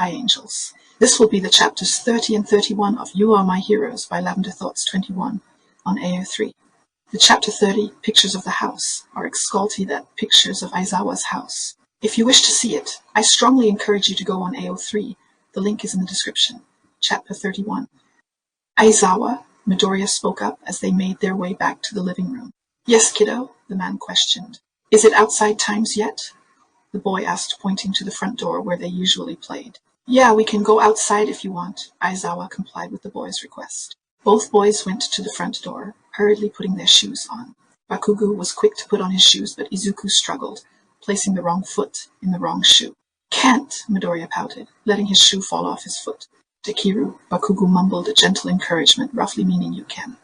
Hi Angels. This will be the chapters 30 and 31 of You Are My Heroes by Lavender Thoughts 21 on AO3. The chapter 30, Pictures of the House, are exculti that pictures of Aizawa's house. If you wish to see it, I strongly encourage you to go on AO3. The link is in the description. Chapter 31. Aizawa, Midoriya spoke up as they made their way back to the living room. Yes, kiddo, the man questioned. Is it outside times yet? The boy asked, pointing to the front door where they usually played. Yeah, we can go outside if you want, Aizawa complied with the boy's request. Both boys went to the front door, hurriedly putting their shoes on. Bakugo was quick to put on his shoes, but Izuku struggled, placing the wrong foot in the wrong shoe. Can't, Midoriya pouted, letting his shoe fall off his foot. To Kiru, Bakugo mumbled a gentle encouragement, roughly meaning you can.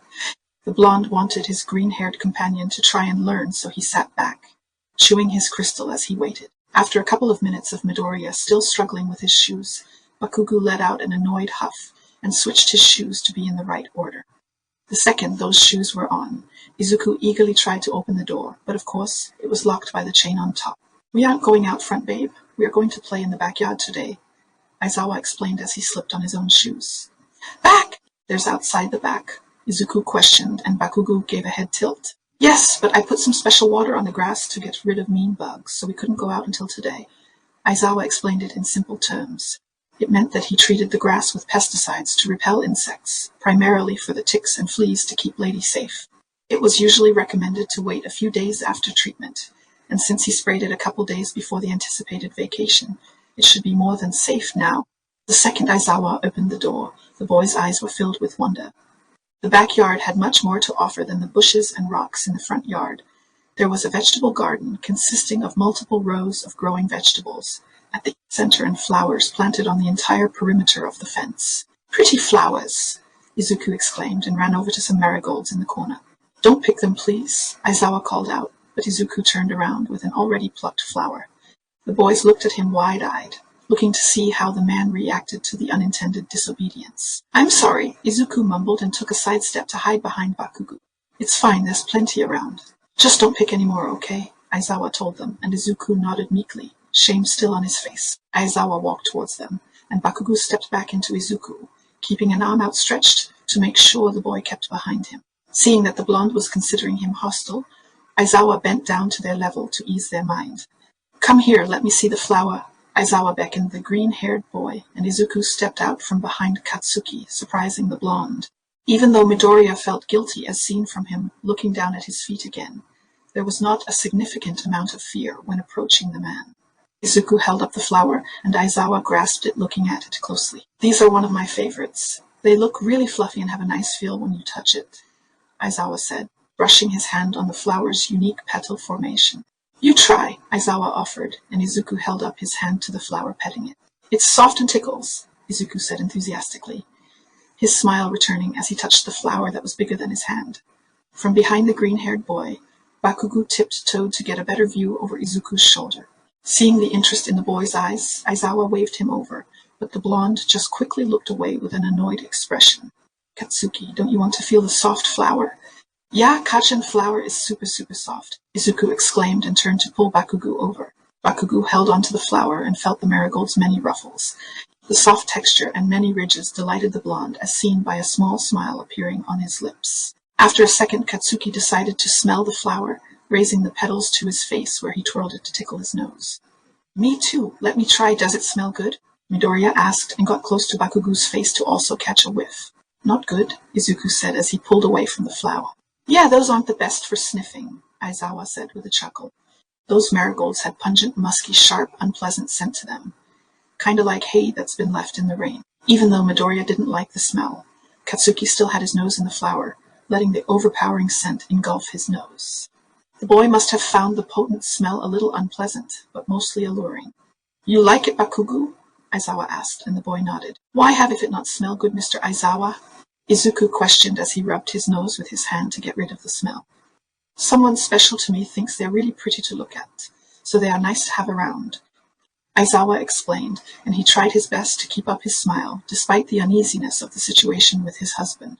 The blonde wanted his green-haired companion to try and learn, so he sat back, chewing his crystal as he waited. After a couple of minutes of Midoriya still struggling with his shoes, Bakugo let out an annoyed huff and switched his shoes to be in the right order. The second those shoes were on, Izuku eagerly tried to open the door, but of course it was locked by the chain on top. We aren't going out front, babe. We are going to play in the backyard today, Aizawa explained as he slipped on his own shoes. Back! There's outside the back, Izuku questioned, and Bakugo gave a head tilt. Yes, but I put some special water on the grass to get rid of mean bugs, so we couldn't go out until today. Aizawa explained it in simple terms. It meant that he treated the grass with pesticides to repel insects, primarily for the ticks and fleas to keep Lady safe. It was usually recommended to wait a few days after treatment, and since he sprayed it a couple days before the anticipated vacation, it should be more than safe now. The second Aizawa opened the door, the boy's eyes were filled with wonder. The backyard had much more to offer than the bushes and rocks in the front yard. There was a vegetable garden consisting of multiple rows of growing vegetables at the center and flowers planted on the entire perimeter of the fence. Pretty flowers, Izuku exclaimed and ran over to some marigolds in the corner. Don't pick them, please, Aizawa called out, but Izuku turned around with an already plucked flower. The boys looked at him wide-eyed, looking to see how the man reacted to the unintended disobedience. I'm sorry, Izuku mumbled and took a sidestep to hide behind Bakugo. It's fine, there's plenty around. Just don't pick any more, okay? Aizawa told them, and Izuku nodded meekly, shame still on his face. Aizawa walked towards them, and Bakugo stepped back into Izuku, keeping an arm outstretched to make sure the boy kept behind him. Seeing that the blonde was considering him hostile, Aizawa bent down to their level to ease their mind. Come here, let me see the flower. Aizawa beckoned the green-haired boy, and Izuku stepped out from behind Katsuki, surprising the blonde. Even though Midoriya felt guilty as seen from him looking down at his feet again, there was not a significant amount of fear when approaching the man. Izuku held up the flower, and Aizawa grasped it, looking at it closely. These are one of my favorites. They look really fluffy and have a nice feel when you touch it, Aizawa said, brushing his hand on the flower's unique petal formation. You try, Aizawa offered, and Izuku held up his hand to the flower, petting it. It's soft and tickles, Izuku said enthusiastically, his smile returning as he touched the flower that was bigger than his hand. From behind the green-haired boy, Bakugo tiptoed to get a better view over Izuku's shoulder. Seeing the interest in the boy's eyes, Aizawa waved him over, but the blonde just quickly looked away with an annoyed expression. Katsuki, don't you want to feel the soft flower? Yeah, Kachan flower is super soft, Izuku exclaimed and turned to pull Bakugo over. Bakugo held onto the flower and felt the marigold's many ruffles. The soft texture and many ridges delighted the blonde, as seen by a small smile appearing on his lips. After a second, Katsuki decided to smell the flower, raising the petals to his face where he twirled it to tickle his nose. Me too, let me try, does it smell good? Midoriya asked and got close to Bakugo's face to also catch a whiff. Not good, Izuku said as he pulled away from the flower. Yeah, those aren't the best for sniffing, Aizawa said with a chuckle. Those marigolds had pungent, musky, sharp, unpleasant scent to them. Kinda like hay that's been left in the rain. Even though Midoriya didn't like the smell, Katsuki still had his nose in the flower, letting the overpowering scent engulf his nose. The boy must have found the potent smell a little unpleasant, but mostly alluring. You like it, Bakugo? Aizawa asked, and the boy nodded. Why have it not smell good, Mr. Aizawa? Izuku questioned as he rubbed his nose with his hand to get rid of the smell. Someone special to me thinks they're really pretty to look at, so they are nice to have around, Aizawa explained, and he tried his best to keep up his smile, despite the uneasiness of the situation with his husband.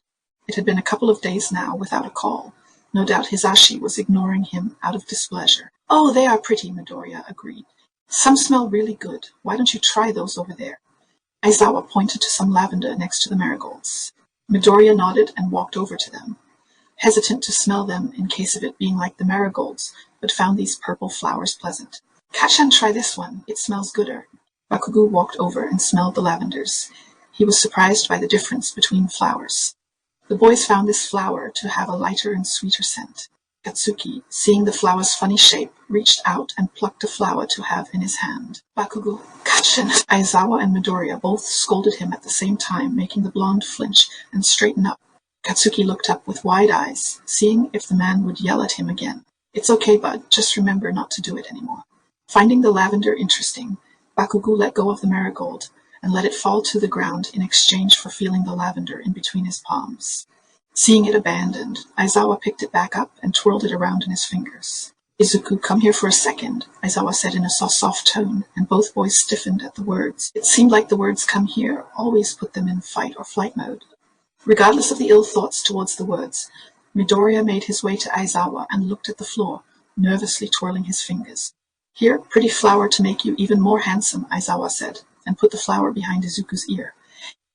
It had been a couple of days now without a call. No doubt Hisashi was ignoring him out of displeasure. Oh, they are pretty, Midoriya agreed. Some smell really good. Why don't you try those over there? Aizawa pointed to some lavender next to the marigolds. Midoriya nodded and walked over to them, hesitant to smell them in case of it being like the marigolds, but found these purple flowers pleasant. "Kachan, try this one. It smells gooder." Bakugo walked over and smelled the lavenders. He was surprised by the difference between flowers. The boys found this flower to have a lighter and sweeter scent. Katsuki, seeing the flower's funny shape, reached out and plucked a flower to have in his hand. Bakugo, "Kachan!" Aizawa and Midoriya both scolded him at the same time, making the blonde flinch and straighten up. Katsuki looked up with wide eyes, seeing if the man would yell at him again. "It's okay, bud. Just remember not to do it anymore." Finding the lavender interesting, Bakugo let go of the marigold and let it fall to the ground in exchange for feeling the lavender in between his palms. Seeing it abandoned, Aizawa picked it back up and twirled it around in his fingers. "Izuku, come here for a second," Aizawa said in a soft tone, and both boys stiffened at the words. It seemed like the words "come here" always put them in fight or flight mode. Regardless of the ill thoughts towards the words, Midoriya made his way to Aizawa and looked at the floor, nervously twirling his fingers. "Here, pretty flower to make you even more handsome," Aizawa said, and put the flower behind Izuku's ear.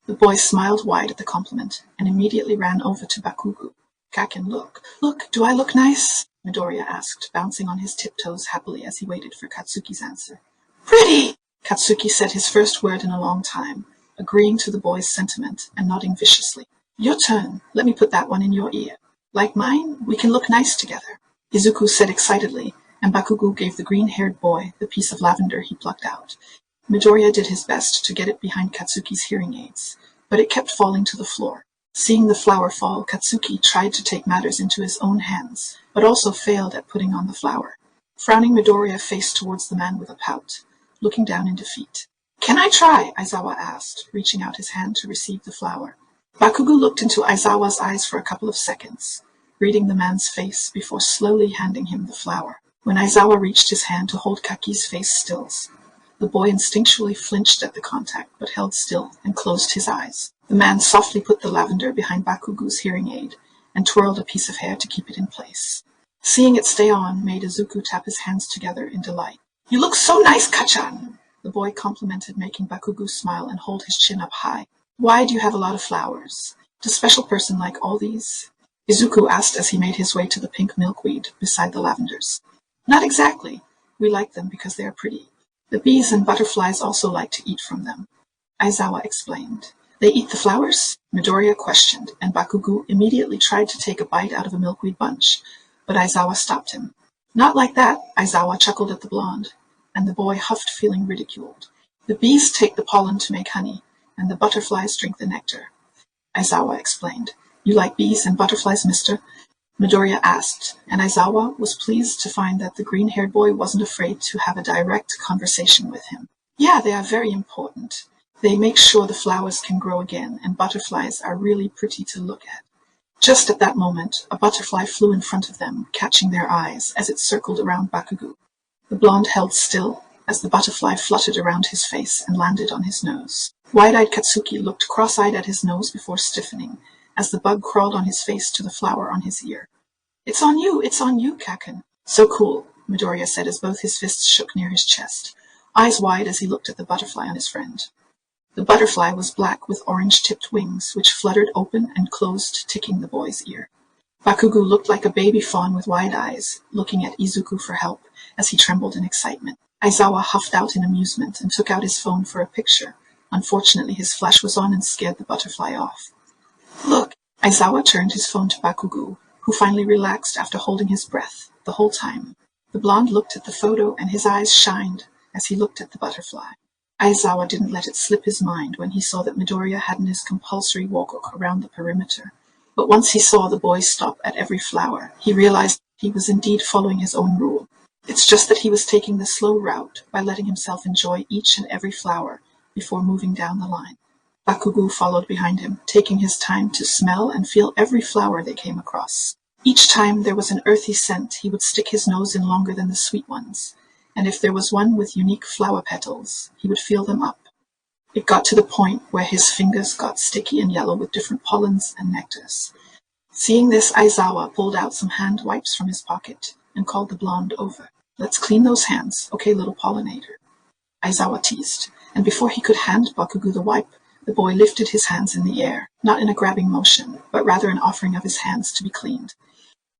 The boy smiled wide at the compliment, and immediately ran over to Bakugo. "Kaken, look. Look, do I look nice?" Midoriya asked, bouncing on his tiptoes happily as he waited for Katsuki's answer. "Pretty!" Katsuki said his first word in a long time, agreeing to the boy's sentiment and nodding viciously. "Your turn. Let me put that one in your ear. Like mine? We can look nice together," Izuku said excitedly, and Bakugo gave the green-haired boy the piece of lavender he plucked out. Midoriya did his best to get it behind Katsuki's hearing aids, but it kept falling to the floor. Seeing the flower fall, Katsuki tried to take matters into his own hands, but also failed at putting on the flower. Frowning, Midoriya faced towards the man with a pout, looking down in defeat. "Can I try?" Aizawa asked, reaching out his hand to receive the flower. Bakugo looked into Aizawa's eyes for a couple of seconds, reading the man's face before slowly handing him the flower. When Aizawa reached his hand to hold Kaki's face still, the boy instinctually flinched at the contact, but held still and closed his eyes. The man softly put the lavender behind Bakugo's hearing aid and twirled a piece of hair to keep it in place. Seeing it stay on made Izuku tap his hands together in delight. "You look so nice, Kachan!" The boy complimented, making Bakugo smile and hold his chin up high. "Why do you have a lot of flowers? Does a special person like all these?" Izuku asked as he made his way to the pink milkweed beside the lavenders. "Not exactly. We like them because they are pretty. The bees and butterflies also like to eat from them," Aizawa explained. "They eat the flowers?" Midoriya questioned, and Bakugo immediately tried to take a bite out of a milkweed bunch, but Aizawa stopped him. "Not like that," Aizawa chuckled at the blonde, and the boy huffed, feeling ridiculed. "The bees take the pollen to make honey, and the butterflies drink the nectar," Aizawa explained. "You like bees and butterflies, mister?" Midoriya asked, and Aizawa was pleased to find that the green-haired boy wasn't afraid to have a direct conversation with him. "Yeah, they are very important. They make sure the flowers can grow again, and butterflies are really pretty to look at." Just at that moment, a butterfly flew in front of them, catching their eyes as it circled around Bakugo. The blonde held still as the butterfly fluttered around his face and landed on his nose. Wide-eyed Katsuki looked cross-eyed at his nose before stiffening, as the bug crawled on his face to the flower on his ear. It's on you, Kaken." "So cool," Midoriya said as both his fists shook near his chest, eyes wide as he looked at the butterfly on his friend. The butterfly was black with orange-tipped wings, which fluttered open and closed, ticking the boy's ear. Bakugo looked like a baby fawn with wide eyes, looking at Izuku for help, as he trembled in excitement. Aizawa huffed out in amusement and took out his phone for a picture. Unfortunately, his flash was on and scared the butterfly off. "Look!" Aizawa turned his phone to Bakugo, who finally relaxed after holding his breath the whole time. The blonde looked at the photo, and his eyes shined as he looked at the butterfly. Aizawa didn't let it slip his mind when he saw that Midoriya hadn't his compulsory walk around the perimeter. But once he saw the boy stop at every flower, he realized he was indeed following his own rule. It's just that he was taking the slow route by letting himself enjoy each and every flower before moving down the line. Bakugo followed behind him, taking his time to smell and feel every flower they came across. Each time there was an earthy scent, he would stick his nose in longer than the sweet ones, and if there was one with unique flower petals, he would feel them up. It got to the point where his fingers got sticky and yellow with different pollens and nectars. Seeing this, Aizawa pulled out some hand wipes from his pocket and called the blonde over. "Let's clean those hands, okay, little pollinator," Aizawa teased. and before he could hand Bakugu the wipe, the boy lifted his hands in the air, not in a grabbing motion, but rather an offering of his hands to be cleaned.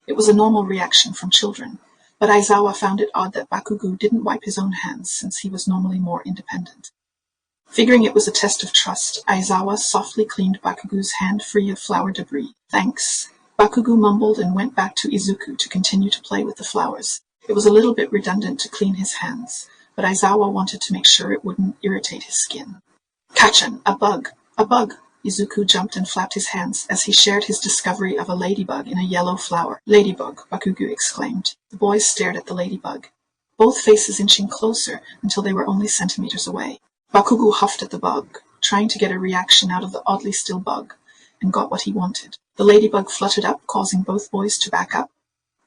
It was a normal reaction from children, but Aizawa found it odd that Bakugu didn't wipe his own hands since he was normally more independent. Figuring it was a test of trust, Aizawa softly cleaned Bakugu's hand free of flower debris. "Thanks." Bakugu mumbled and went back to Izuku to continue to play with the flowers. It was a little bit redundant to clean his hands, but Aizawa wanted to make sure it wouldn't irritate his skin. "Kachan, a bug! A bug!" Izuku jumped and flapped his hands as he shared his discovery of a ladybug in a yellow flower. "Ladybug!" Bakugu exclaimed. The boys stared at the ladybug, both faces inching closer until they were only centimeters away. Bakugu huffed at the bug, trying to get a reaction out of the oddly still bug, and got what he wanted. The ladybug fluttered up, causing both boys to back up,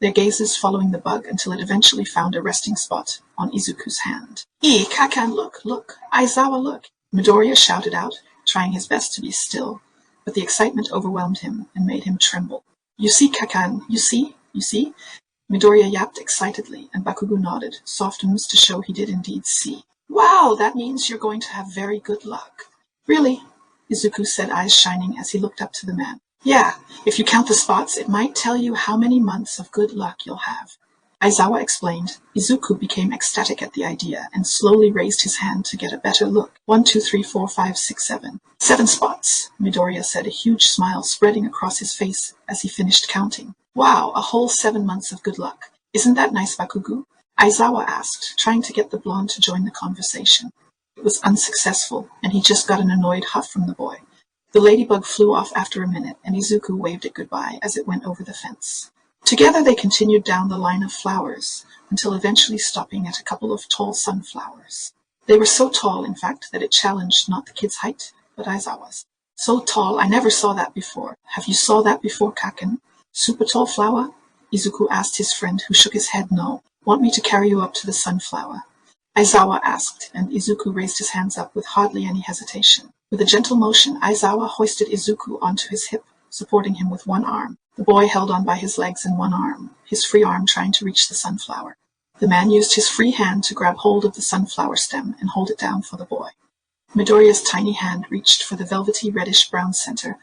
their gazes following the bug until it eventually found a resting spot on Izuku's hand. Kakan, look! Aizawa, look!" Midoriya shouted out, trying his best to be still, but the excitement overwhelmed him and made him tremble. "You see, Kakan, you see? Midoriya yapped excitedly, and Bakugu nodded, soft moves to show he did indeed see. "Wow, that means you're going to have very good luck." "Really?" Izuku said, eyes shining as he looked up to the man. "Yeah, if you count the spots, it might tell you how many months of good luck you'll have." Aizawa explained. Izuku became ecstatic at the idea and slowly raised his hand to get a better look. 1, 2, 3, 4, 5, 6, 7. 7 spots, Midoriya said, a huge smile spreading across his face as he finished counting. "Wow, a whole 7 months of good luck. Isn't that nice, Bakugu?" Aizawa asked, trying to get the blonde to join the conversation. It was unsuccessful, and he just got an annoyed huff from the boy. The ladybug flew off after a minute, and Izuku waved it goodbye as it went over the fence. Together they continued down the line of flowers, until eventually stopping at a couple of tall sunflowers. They were so tall, in fact, that it challenged not the kid's height, but Aizawa's. "So tall, I never saw that before. Have you saw that before, Kaken?" "Super tall flower?" Izuku asked his friend, who shook his head no. "Want me to carry you up to the sunflower?" Aizawa asked, and Izuku raised his hands up with hardly any hesitation. With a gentle motion, Aizawa hoisted Izuku onto his hip, supporting him with one arm. The boy held on by his legs and one arm, his free arm trying to reach the sunflower. The man used his free hand to grab hold of the sunflower stem and hold it down for the boy. Midoriya's tiny hand reached for the velvety reddish-brown center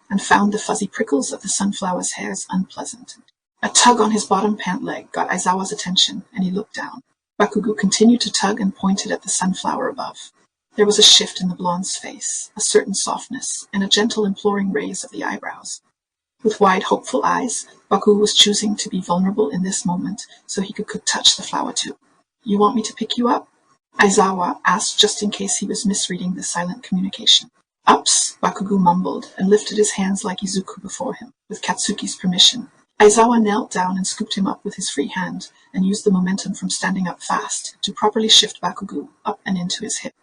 and found the fuzzy prickles of the sunflower's hairs unpleasant. A tug on his bottom pant leg got Aizawa's attention, and he looked down. Bakugu continued to tug and pointed at the sunflower above. There was a shift in the blonde's face, a certain softness, and a gentle imploring raise of the eyebrows. With wide, hopeful eyes, Bakugu was choosing to be vulnerable in this moment so he could touch the flower too. "You want me to pick you up?" Aizawa asked, just in case he was misreading the silent communication. "Ups," Bakugu mumbled and lifted his hands like Izuku before him, with Katsuki's permission. Aizawa knelt down and scooped him up with his free hand and used the momentum from standing up fast to properly shift Bakugu up and into his hip.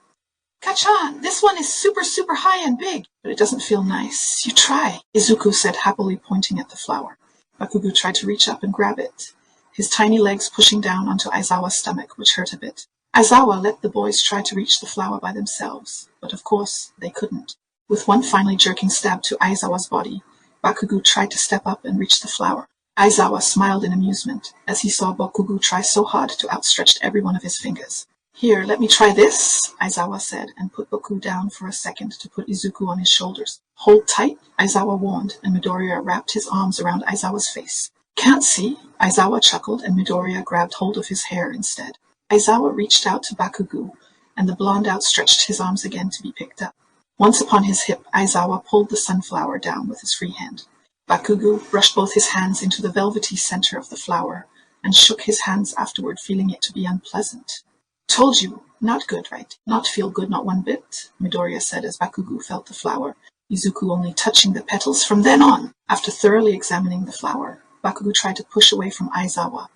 "Kachan, this one is super high and big, but it doesn't feel nice. You try," Izuku said happily, pointing at the flower. Bakugu tried to reach up and grab it, his tiny legs pushing down onto Aizawa's stomach, which hurt a bit. Aizawa let the boys try to reach the flower by themselves, but of course they couldn't. With one finally jerking stab to Aizawa's body, Bakugu tried to step up and reach the flower. Aizawa smiled in amusement as he saw Bakugu try so hard to outstretch every one of his fingers. "Here, let me try this," Aizawa said, and put Bakugu down for a second to put Izuku on his shoulders. "Hold tight," Aizawa warned, and Midoriya wrapped his arms around Aizawa's face. "Can't see," Aizawa chuckled, and Midoriya grabbed hold of his hair instead. Aizawa reached out to Bakugu, and the blonde outstretched his arms again to be picked up. Once upon his hip, Aizawa pulled the sunflower down with his free hand. Bakugu brushed both his hands into the velvety center of the flower, and shook his hands afterward, feeling it to be unpleasant. "Told you, not good, right? Not feel good, not one bit," Midoriya said as Bakugu felt the flower, Izuku only touching the petals from then on. After thoroughly examining the flower, Bakugu tried to push away from Aizawa,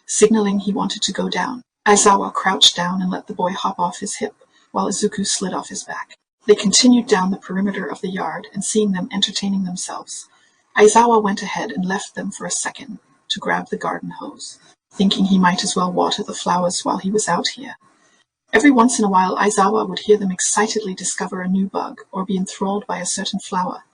signaling he wanted to go down. Aizawa crouched down and let the boy hop off his hip, while Izuku slid off his back. They continued down the perimeter of the yard, and seeing them entertaining themselves, Aizawa went ahead and left them for a second to grab the garden hose, thinking he might as well water the flowers while he was out here. Every once in a while, Aizawa would hear them excitedly discover a new bug or be enthralled by a certain flower,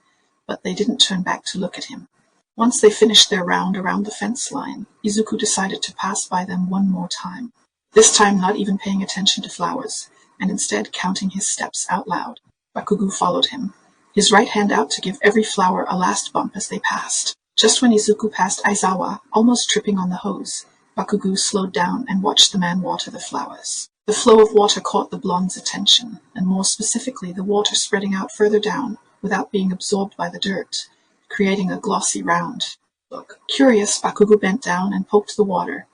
but they didn't turn back to look at him. Once they finished their round around the fence line, Izuku decided to pass by them one more time. This time not even paying attention to flowers, and instead counting his steps out loud. Bakugu followed him, his right hand out to give every flower a last bump as they passed. Just when Izuku passed Aizawa, almost tripping on the hose, Bakugu slowed down and watched the man water the flowers. The flow of water caught the blonde's attention, and more specifically the water spreading out further down without being absorbed by the dirt, creating a glossy round look. Curious, Bakugu bent down and poked the water.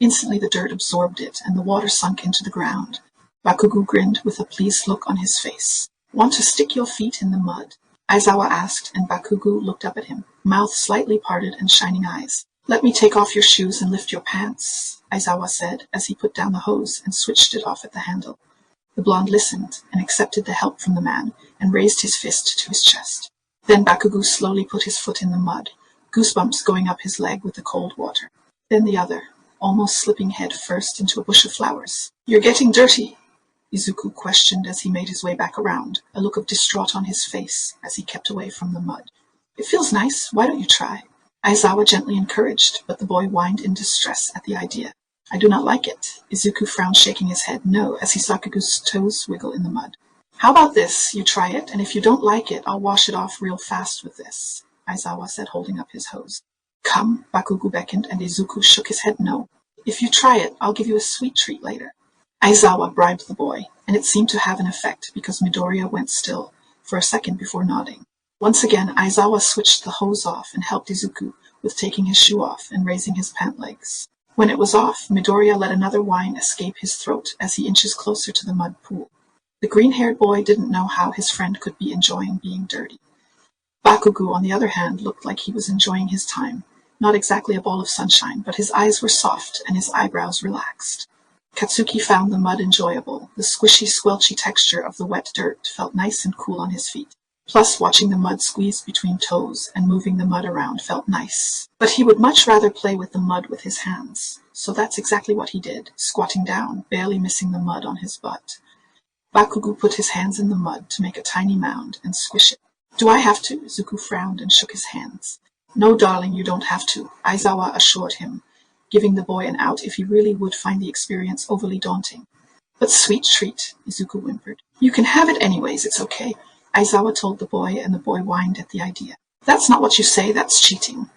Instantly the dirt absorbed it, and the water sunk into the ground. Bakugu grinned with a pleased look on his face. "Want to stick your feet in the mud?" Aizawa asked, and Bakugu looked up at him, mouth slightly parted and shining eyes. "Let me take off your shoes and lift your pants," Aizawa said as he put down the hose and switched it off at the handle. The blonde listened and accepted the help from the man and raised his fist to his chest. Then Bakugu slowly put his foot in the mud, goosebumps going up his leg with the cold water. Then the other, almost slipping head first into a bush of flowers. "You're getting dirty," Izuku questioned as he made his way back around, a look of distraught on his face as he kept away from the mud. "It feels nice. Why don't you try?" Aizawa gently encouraged, but the boy whined in distress at the idea. "I do not like it." Izuku frowned, shaking his head no as he saw Bakugu's toes wiggle in the mud. "How about this? You try it, and if you don't like it, I'll wash it off real fast with this," Aizawa said, holding up his hose. "Come," Bakugu beckoned, and Izuku shook his head no. "If you try it, I'll give you a sweet treat later." Aizawa bribed the boy, and it seemed to have an effect because Midoriya went still for a second before nodding. Once again, Aizawa switched the hose off and helped Izuku with taking his shoe off and raising his pant legs. When it was off, Midoriya let another whine escape his throat as he inches closer to the mud pool. The green-haired boy didn't know how his friend could be enjoying being dirty. Bakugu, on the other hand, looked like he was enjoying his time. Not exactly a ball of sunshine, but his eyes were soft and his eyebrows relaxed. Katsuki found the mud enjoyable. The squishy, squelchy texture of the wet dirt felt nice and cool on his feet. Plus, watching the mud squeeze between toes and moving the mud around felt nice. But he would much rather play with the mud with his hands. So that's exactly what he did, squatting down, barely missing the mud on his butt. Bakugu put his hands in the mud to make a tiny mound and squish it. "Do I have to?" Izuku frowned and shook his hands. "No, darling, you don't have to," Aizawa assured him, giving the boy an out if he really would find the experience overly daunting. "But sweet treat," Izuku whimpered. "You can have it anyways, it's okay," Aizawa told the boy, and the boy whined at the idea. "That's not what you say, that's cheating,"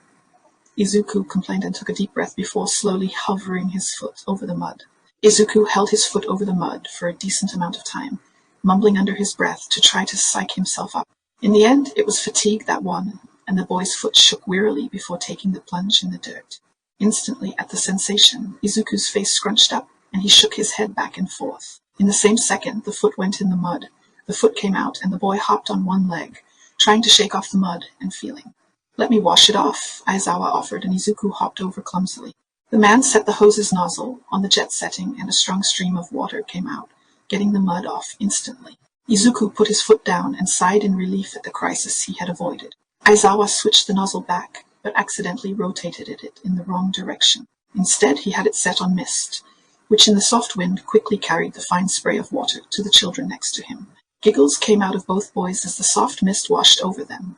Izuku complained and took a deep breath before slowly hovering his foot over the mud. Izuku held his foot over the mud for a decent amount of time, mumbling under his breath to try to psych himself up. In the end, it was fatigue that won, and the boy's foot shook wearily before taking the plunge in the dirt. Instantly, at the sensation, Izuku's face scrunched up, and he shook his head back and forth. In the same second, the foot went in the mud. The foot came out, and the boy hopped on one leg, trying to shake off the mud and feeling. "Let me wash it off," Aizawa offered, and Izuku hopped over clumsily. The man set the hose's nozzle on the jet setting, and a strong stream of water came out, getting the mud off instantly. Izuku put his foot down and sighed in relief at the crisis he had avoided. Aizawa switched the nozzle back, but accidentally rotated it in the wrong direction. Instead, he had it set on mist, which in the soft wind quickly carried the fine spray of water to the children next to him. Giggles came out of both boys as the soft mist washed over them,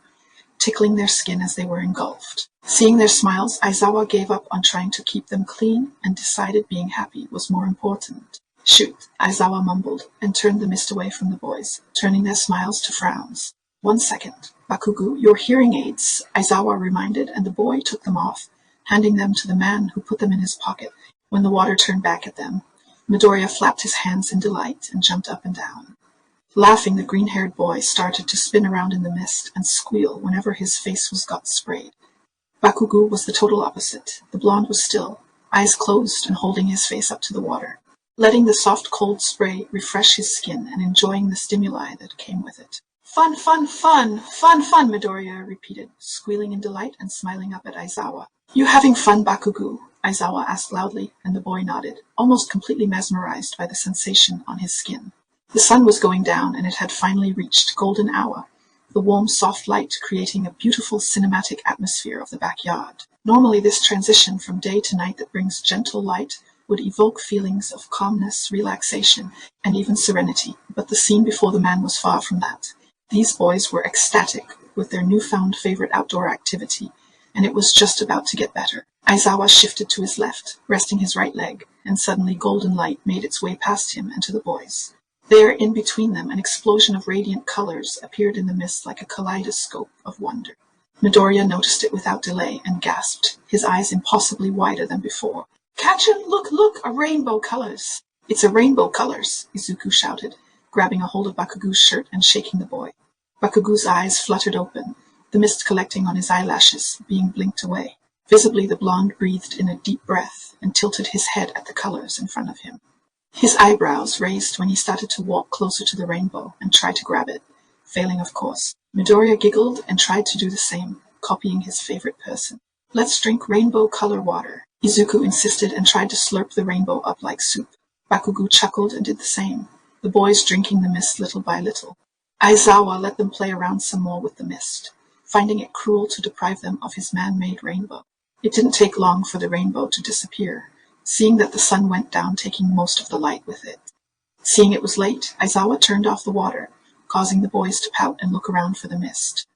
tickling their skin as they were engulfed. Seeing their smiles, Aizawa gave up on trying to keep them clean and decided being happy was more important. "Shoot," Aizawa mumbled, and turned the mist away from the boys, turning their smiles to frowns. "1 second. Bakugu, your hearing aids," Aizawa reminded, and the boy took them off, handing them to the man who put them in his pocket. When the water turned back at them, Midoriya flapped his hands in delight and jumped up and down. Laughing, the green-haired boy started to spin around in the mist and squeal whenever his face got sprayed. Bakugu was the total opposite. The blonde was still, eyes closed and holding his face up to the water, letting the soft cold spray refresh his skin and enjoying the stimuli that came with it. "Fun, fun, fun! Fun, fun!" Midoriya repeated, squealing in delight and smiling up at Aizawa. "You having fun, Bakugu?" Aizawa asked loudly, and the boy nodded, almost completely mesmerized by the sensation on his skin. The sun was going down, and it had finally reached golden hour, the warm, soft light creating a beautiful cinematic atmosphere of the backyard. Normally, this transition from day to night that brings gentle light would evoke feelings of calmness, relaxation, and even serenity, but the scene before the man was far from that. These boys were ecstatic with their newfound favorite outdoor activity, and it was just about to get better. Aizawa shifted to his left, resting his right leg, and suddenly golden light made its way past him and to the boys. There, in between them, an explosion of radiant colors appeared in the mist like a kaleidoscope of wonder. Midoriya noticed it without delay and gasped, his eyes impossibly wider than before. "Catch-in, look, look, a rainbow colors!" "It's a rainbow colors," Izuku shouted, grabbing a hold of Bakugu's shirt and shaking the boy. Bakugu's eyes fluttered open, the mist collecting on his eyelashes, being blinked away. Visibly, the blonde breathed in a deep breath and tilted his head at the colors in front of him. His eyebrows raised when he started to walk closer to the rainbow and try to grab it, failing of course. Midoriya giggled and tried to do the same, copying his favorite person. "Let's drink rainbow color water," Izuku insisted and tried to slurp the rainbow up like soup. Bakugu chuckled and did the same, the boys drinking the mist little by little. Aizawa let them play around some more with the mist, finding it cruel to deprive them of his man-made rainbow. It didn't take long for the rainbow to disappear, seeing that the sun went down taking most of the light with it. Seeing it was late, Aizawa turned off the water, causing the boys to pout and look around for the mist.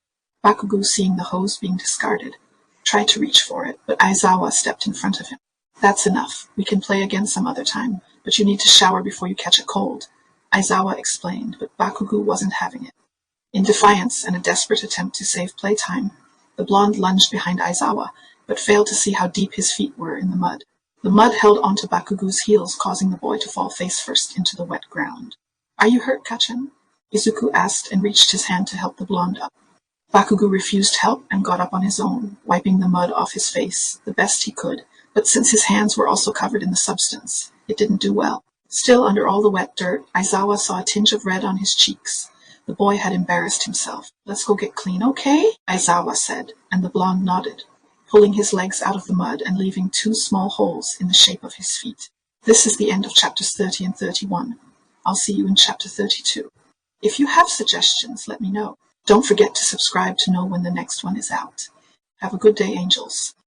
Bakugu, seeing the hose being discarded, tried to reach for it, but Aizawa stepped in front of him. "That's enough. We can play again some other time, but you need to shower before you catch a cold," Aizawa explained, but Bakugu wasn't having it. In defiance and a desperate attempt to save playtime, the blonde lunged behind Aizawa, but failed to see how deep his feet were in the mud. The mud held onto Bakugu's heels, causing the boy to fall face first into the wet ground. "Are you hurt, Kachin?" Izuku asked and reached his hand to help the blonde up. Bakugu refused help and got up on his own, wiping the mud off his face the best he could, but since his hands were also covered in the substance, it didn't do well. Still under all the wet dirt, Aizawa saw a tinge of red on his cheeks. The boy had embarrassed himself. "Let's go get clean, okay?" Aizawa said, and the blonde nodded, pulling his legs out of the mud and leaving 2 small holes in the shape of his feet. This is the end of chapters 30 and 31. I'll see you in chapter 32. If you have suggestions, let me know. Don't forget to subscribe to know when the next one is out. Have a good day, angels.